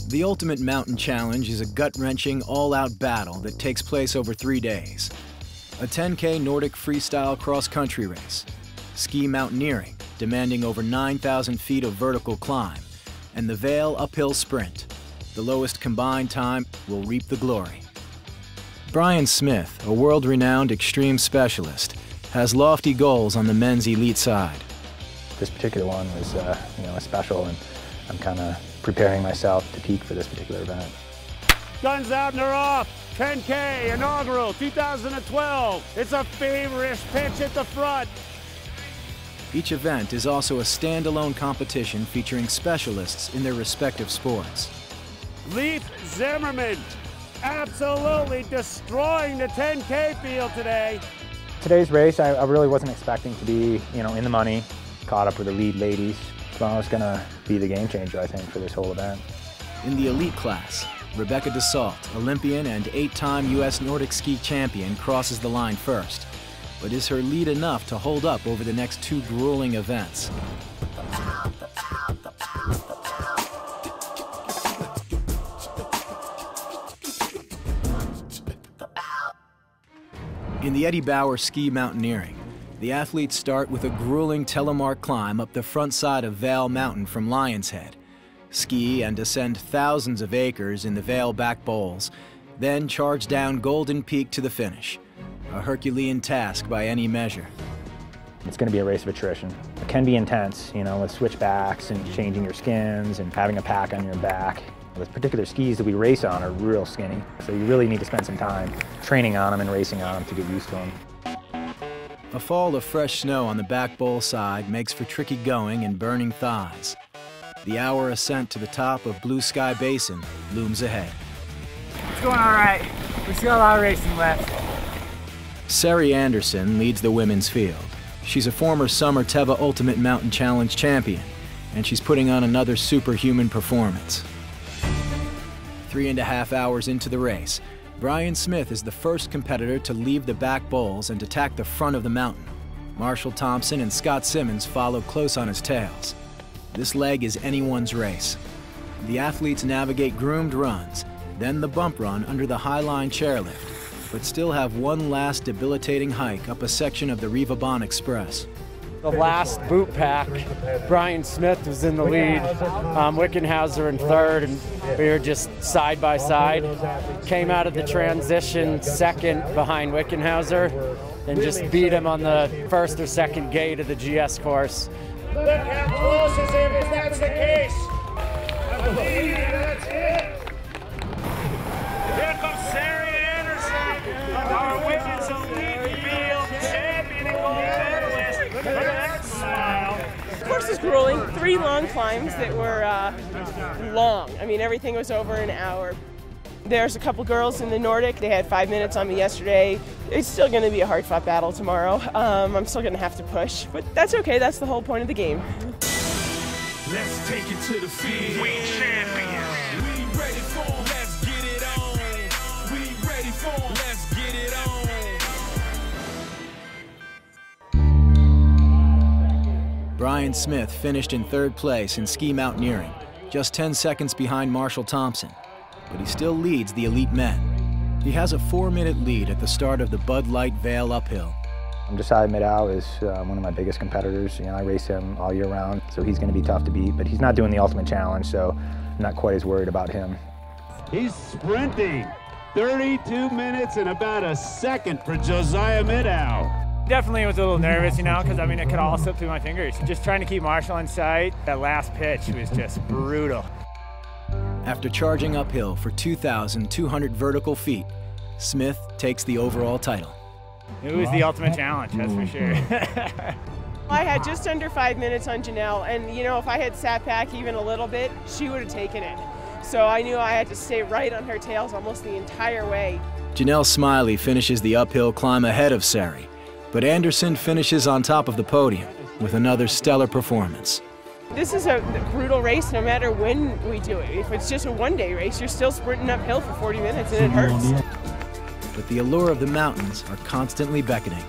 The Ultimate Mountain Challenge is a gut-wrenching, all-out battle that takes place over 3 days. A 10K Nordic Freestyle cross-country race, ski mountaineering, demanding over 9,000 feet of vertical climb, and the Vail Uphill sprint. The lowest combined time will reap the glory. Brian Smith, a world-renowned extreme specialist, has lofty goals on the men's elite side. This particular one was special, and I'm kind of preparing myself to peak for this particular event. Guns out and they're off. 10K inaugural 2012. It's a feverish pitch at the front. Each event is also a standalone competition featuring specialists in their respective sports. Leif Zimmerman absolutely destroying the 10K field today. Today's race, I really wasn't expecting to be, in the money, caught up with the lead ladies. So I was going to be the game changer, I think, for this whole event. In the elite class, Rebecca DeSalt, Olympian and 8-time U.S. Nordic ski champion, crosses the line first. But is her lead enough to hold up over the next 2 grueling events? In the Eddie Bauer Ski Mountaineering, the athletes start with a grueling telemark climb up the front side of Vail Mountain from Lion's Head, ski and ascend thousands of acres in the Vail back bowls, then charge down Golden Peak to the finish. A Herculean task by any measure. It's going to be a race of attrition. It can be intense, with switchbacks and changing your skins and having a pack on your back. The particular skis that we race on are real skinny, so you really need to spend some time training on them and racing on them to get used to them. A fall of fresh snow on the back bowl side makes for tricky going and burning thighs. The hour ascent to the top of Blue Sky Basin looms ahead. It's going all right. We still got a lot of racing left. Sari Anderson leads the women's field. She's a former Summer Teva Ultimate Mountain Challenge champion, and she's putting on another superhuman performance. 3.5 hours into the race, Brian Smith is the first competitor to leave the back bowls and attack the front of the mountain. Marshall Thompson and Scott Simmons follow close on his tails. This leg is anyone's race. The athletes navigate groomed runs, then the bump run under the Highline chairlift, but still have one last debilitating hike up a section of the Rivabon Express. The last boot pack, Brian Smith was in the lead, Wickenhauser in third, and we were just side by side. Came out of the transition second behind Wickenhauser and just beat him on the first or second gate of the GS course. Look how close is it if that's the case. I believe that's it. Here comes Sari Anderson, our women's elite field champion and gold medalist. Look at that smile. The course was grueling, 3 long climbs that were long. I mean, everything was over an hour. There's a couple girls in the Nordic. They had 5 minutes on me yesterday. It's still going to be a hard-fought battle tomorrow. I'm still going to have to push, but that's okay. That's the whole point of the game. Let's take it to the field. We champions. We ready for 'em. Let's get it on. We ready for 'em. Let's get it on. Brian Smith finished in 3rd place in ski mountaineering, just 10 seconds behind Marshall Thompson. But he still leads the elite men. He has a 4-minute lead at the start of the Bud Light Vail Uphill. Josiah Middaugh is one of my biggest competitors. I race him all year round, so he's going to be tough to beat, but he's not doing the Ultimate Challenge, so I'm not quite as worried about him. He's sprinting. 32 minutes and about a second for Josiah Middaugh. Definitely was a little nervous, because it could all slip through my fingers. Just trying to keep Marshall in sight. That last pitch was just brutal. After charging uphill for 2,200 vertical feet, Smith takes the overall title. It was the Ultimate Challenge, that's for sure. I had just under 5 minutes on Janelle, and if I had sat back even a little bit, she would have taken it. So I knew I had to stay right on her tails almost the entire way. Janelle Smiley finishes the uphill climb ahead of Sari, but Anderson finishes on top of the podium with another stellar performance. This is a brutal race no matter when we do it. If it's just a one-day race, you're still sprinting uphill for 40 minutes and it hurts. But the allure of the mountains are constantly beckoning.